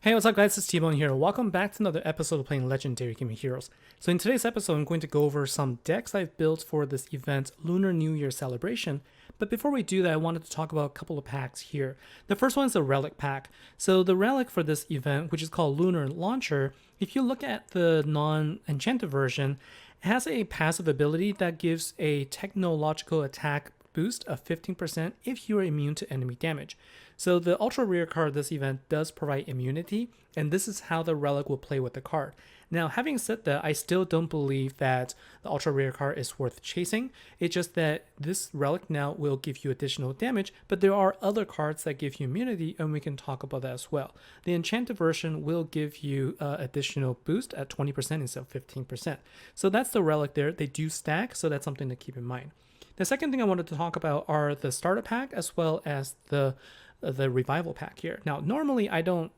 Hey, what's up guys, it's TBone here. Welcome back to another episode of playing Legendary Gaming Heroes. So in today's episode, I'm going to go over some decks I've built for this event, Lunar New Year celebration. But before we do that, I wanted to talk about a couple of packs here. The first one is the Relic pack. So the Relic for this event, which is called Lunar Launcher, if you look at the non-enchanted version, it has a passive ability that gives a technological attack boost of 15% if you are immune to enemy damage. So the ultra rare card this event does provide immunity, and this is how the Relic will play with the card. Now, having said that, I still don't believe that the ultra rare card is worth chasing. It's just that this Relic now will give you additional damage, but there are other cards that give you immunity, and we can talk about that as well. The enchanted version will give you additional boost at 20% instead of 15%. So that's the Relic there. They do stack, so that's something to keep in mind. The second thing I wanted to talk about are the starter pack as well as the revival pack here. Now, normally I don't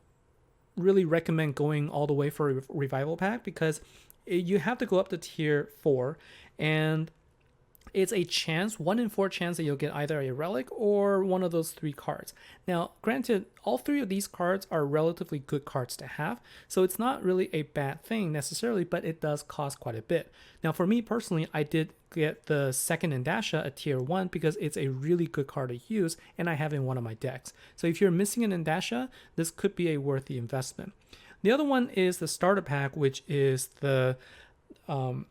really recommend going all the way for a revival pack because you have to go up to tier 4 and it's a chance, 1 in 4 chance that you'll get either a relic or one of those 3 cards. Now, granted, all 3 of these cards are relatively good cards to have, so it's not really a bad thing necessarily, but it does cost quite a bit. Now, for me personally, I did get the second Indasha at tier 1 because it's a really good card to use and I have in one of my decks. So if you're missing an Indasha, this could be a worthy investment. The other one is the starter pack, which is the one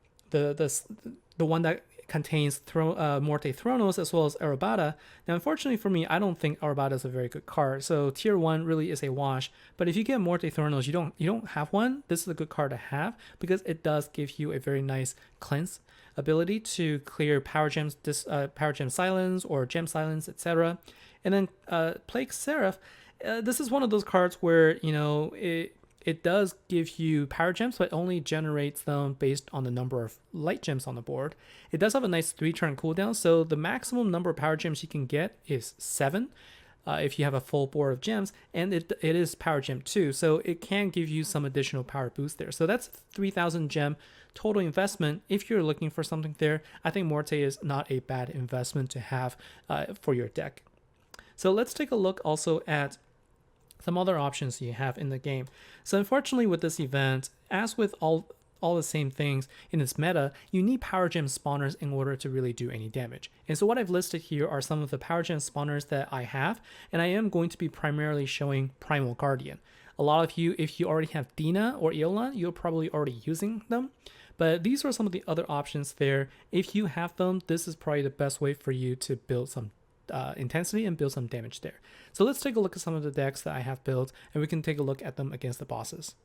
that contains Morte Thronos as well as Arabada. Now, unfortunately for me, I don't think Arabada is a very good card. So tier 1 really is a wash. But if you get Morte Thronos, you don't have one, this is a good card to have because it does give you a very nice cleanse ability to clear power gems, power gem silence or gem silence, etc. And then Plague Seraph, this is one of those cards where it does give you power gems, but only generates them based on the number of light gems on the board. It does have a nice 3-turn cooldown, so the maximum number of power gems you can get is 7 if you have a full board of gems, and it is power gem 2, so it can give you some additional power boost there. So that's 3,000 gem total investment. If you're looking for something there, I think Morte is not a bad investment to have for your deck. So let's take a look also at some other options you have in the game. So unfortunately with this event, as with all the same things in this meta, you need power gem spawners in order to really do any damage. And so what I've listed here are some of the power gem spawners that I have, and I am going to be primarily showing Primal Guardian. A lot of you, if you already have Dina or Eolan, you're probably already using them. But these are some of the other options there. If you have them, this is probably the best way for you to build some intensity and build some damage there. So let's take a look at some of the decks that I have built, and we can take a look at them against the bosses.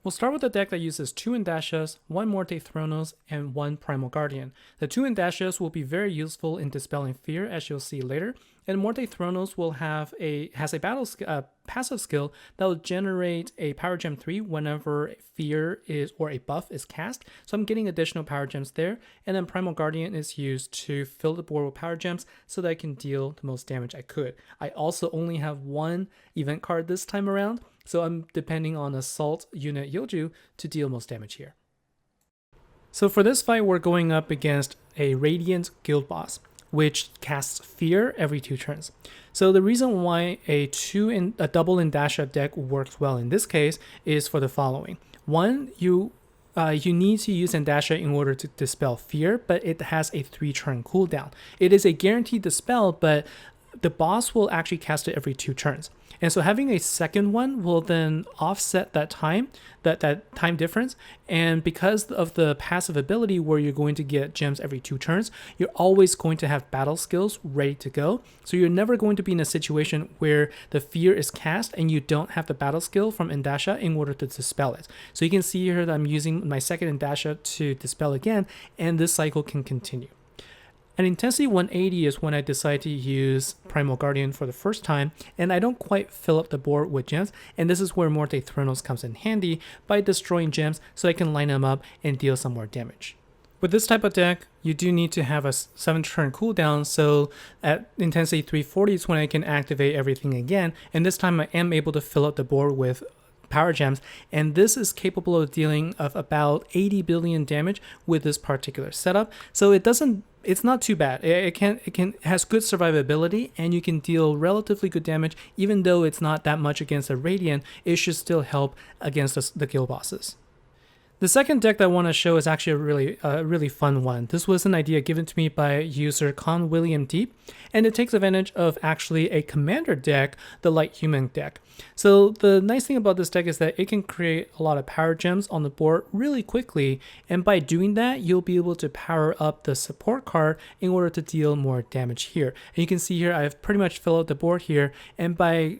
We'll start with a deck that uses 2 Indashas, 1 Morte Thronos, and 1 Primal Guardian. The 2 Indashas will be very useful in dispelling fear, as you'll see later, and Morte Thronos will has a passive skill that will generate a power gem 3 whenever fear is or a buff is cast. So I'm getting additional power gems there, and then Primal Guardian is used to fill the board with power gems so that I can deal the most damage I could. I also only have 1 event card this time around, so I'm depending on Assault Unit Yoju to deal most damage here. So for this fight, we're going up against a Radiant Guild boss, which casts Fear every 2 turns. So the reason why a double Indasha deck works well in this case is for the following. One, you need to use Indasha in order to dispel Fear, but it has a 3-turn cooldown. It is a guaranteed dispel, but the boss will actually cast it every 2 turns. And so having a second one will then offset that time, that time difference. And because of the passive ability where you're going to get gems every 2 turns, you're always going to have battle skills ready to go. So you're never going to be in a situation where the fear is cast and you don't have the battle skill from Indasha in order to dispel it. So you can see here that I'm using my second Indasha to dispel again, and this cycle can continue. At Intensity 180 is when I decide to use Primal Guardian for the first time, and I don't quite fill up the board with gems, and this is where Morte Thronos comes in handy by destroying gems so I can line them up and deal some more damage. With this type of deck, you do need to have a 7-turn cooldown, so at Intensity 340 is when I can activate everything again, and this time I am able to fill up the board with power gems, and this is capable of dealing of about 80 billion damage with this particular setup. So it's not too bad. It has good survivability, and you can deal relatively good damage. Even though it's not that much against a Radiant, it should still help against the guild bosses. The second deck that I want to show is actually a really fun one. This was an idea given to me by user Con William Deep, and it takes advantage of actually a commander deck, the Light Human deck. So the nice thing about this deck is that it can create a lot of power gems on the board really quickly, and by doing that, you'll be able to power up the support card in order to deal more damage here. And you can see here, I've pretty much filled out the board here, and by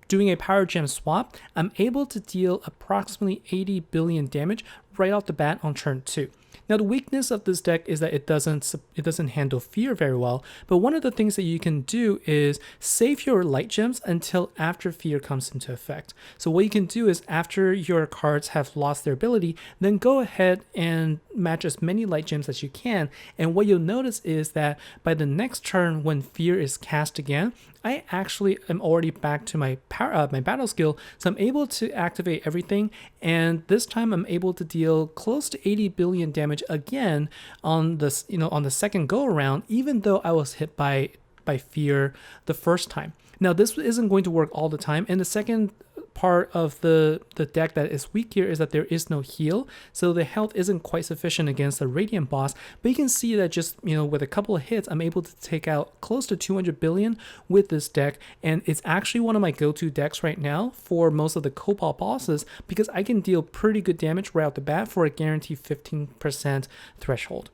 doing a power gem swap, I'm able to deal approximately 80 billion damage right off the bat on turn 2. Now the weakness of this deck is that it doesn't handle fear very well, but one of the things that you can do is save your light gems until after fear comes into effect. So what you can do is after your cards have lost their ability, then go ahead and match as many light gems as you can, and what you'll notice is that by the next turn when fear is cast again, I actually am already back to my my battle skill, so I'm able to activate everything, and this time I'm able to deal close to 80 billion damage again on this, on the second go around, even though I was hit by fear the first time. Now this isn't going to work all the time, and the second part of the deck that is weak here is that there is no heal, so the health isn't quite sufficient against the Radiant boss, but you can see that just with a couple of hits I'm able to take out close to 200 billion with this deck, and it's actually one of my go-to decks right now for most of the Cobalt bosses because I can deal pretty good damage right out the bat for a guaranteed 15% threshold.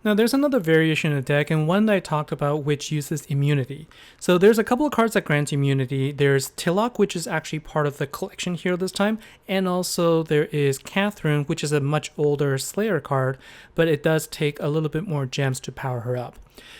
Now there's another variation of the deck, and one that I talked about, which uses immunity. So there's a couple of cards that grant immunity. There's Tilok, which is actually part of the collection here this time, and also there is Catherine, which is a much older Slayer card, but it does take a little bit more gems to power her up.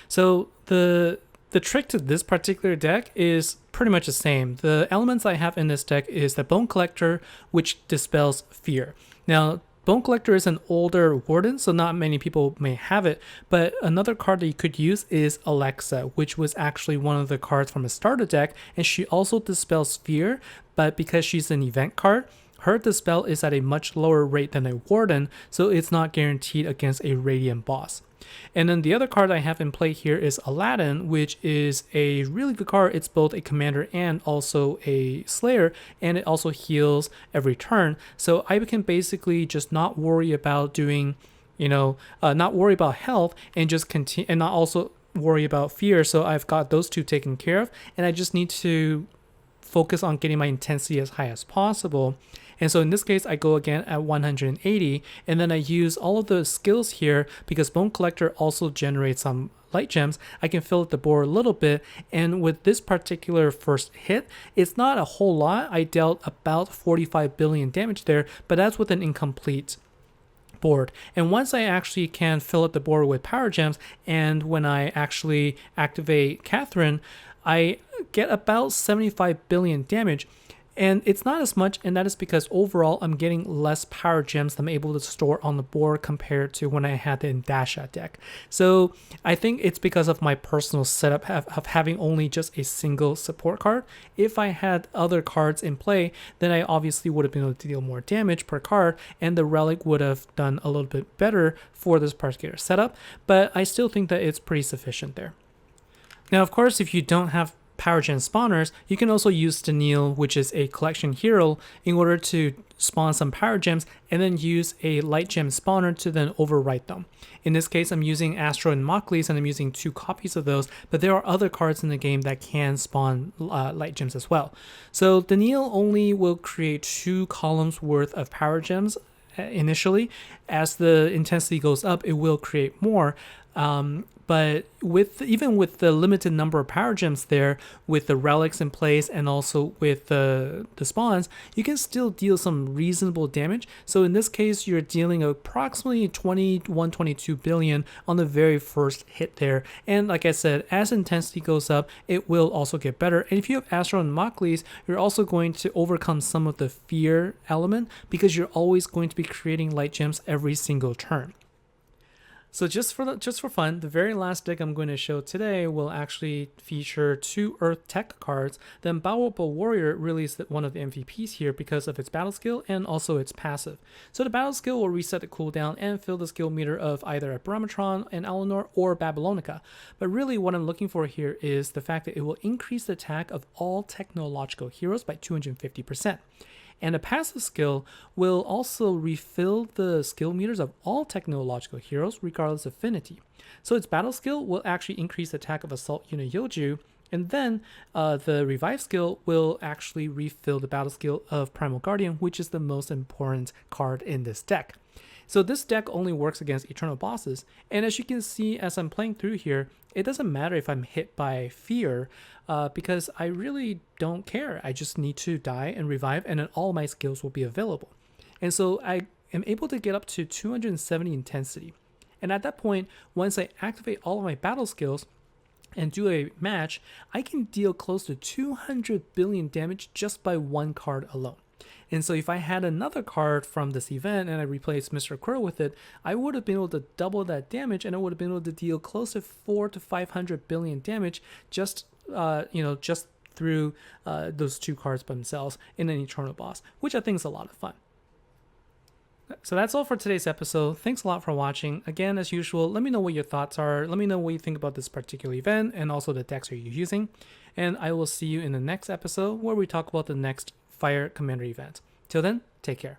So the trick to this particular deck is pretty much the same. The elements I have in this deck is the Bone Collector, which dispels fear. Now Bone Collector is an older warden, so not many people may have it, but another card that you could use is Alexa, which was actually one of the cards from a starter deck, and she also dispels fear, but because she's an event card, her dispel is at a much lower rate than a warden, so it's not guaranteed against a Radiant boss. And then the other card I have in play here is Aladdin, which is a really good card. It's both a commander and also a slayer, and it also heals every turn. So I can basically just not worry about doing, not worry about health and just continue, and not also worry about fear. So I've got those two taken care of, and I just need to focus on getting my intensity as high as possible. And so in this case, I go again at 180, and then I use all of the skills here because Bone Collector also generates some light gems. I can fill up the board a little bit, and with this particular first hit, it's not a whole lot. I dealt about 45 billion damage there, but that's with an incomplete board. And once I actually can fill up the board with power gems, and when I actually activate Catherine, I get about 75 billion damage. And it's not as much, and that is because overall I'm getting less power gems that I'm able to store on the board compared to when I had the Indasha deck. So I think it's because of my personal setup of having only just a single support card. If I had other cards in play, then I obviously would have been able to deal more damage per card, and the relic would have done a little bit better for this particular setup, but I still think that it's pretty sufficient there. Now, of course, if you don't have power gen spawners, you can also use Daniil, which is a collection hero, in order to spawn some power gems and then use a light gem spawner to then overwrite them. In this case, I'm using Astro and Mockley's, and I'm using 2 copies of those, but there are other cards in the game that can spawn light gems as well. So Daniil only will create 2 columns worth of power gems initially. As the intensity goes up, it will create more. But even with the limited number of power gems there, with the relics in place and also with the spawns, you can still deal some reasonable damage. So in this case, you're dealing approximately 22 billion on the very first hit there. And like I said, as intensity goes up, it will also get better. And if you have Astro and Mockley's, you're also going to overcome some of the fear element because you're always going to be creating light gems every single turn. So just for fun, the very last deck I'm going to show today will actually feature 2 Earth Tech cards. The Unbowable Warrior really is one of the MVPs here because of its battle skill and also its passive. So the battle skill will reset the cooldown and fill the skill meter of either a Barometron, an Eleanor, or Babylonica. But really what I'm looking for here is the fact that it will increase the attack of all technological heroes by 250%. And a passive skill will also refill the skill meters of all technological heroes regardless of affinity. So its battle skill will actually increase the attack of Assault Unit Yoju, and then the revive skill will actually refill the battle skill of Primal Guardian, which is the most important card in this deck. So this deck only works against eternal bosses, and as you can see as I'm playing through here, it doesn't matter if I'm hit by fear because I really don't care. I just need to die and revive, and then all my skills will be available. And so I am able to get up to 270 intensity. And at that point, once I activate all of my battle skills and do a match, I can deal close to 200 billion damage just by one card alone. And so if I had another card from this event and I replaced Mr. Quirrell with it, I would have been able to double that damage, and I would have been able to deal close to 400 to 500 billion damage just through those 2 cards by themselves in an Eternal boss, which I think is a lot of fun. So that's all for today's episode. Thanks a lot for watching. Again, as usual, let me know what your thoughts are. Let me know what you think about this particular event and also the decks you're using. And I will see you in the next episode where we talk about the next Fire Commander event. Till then, take care.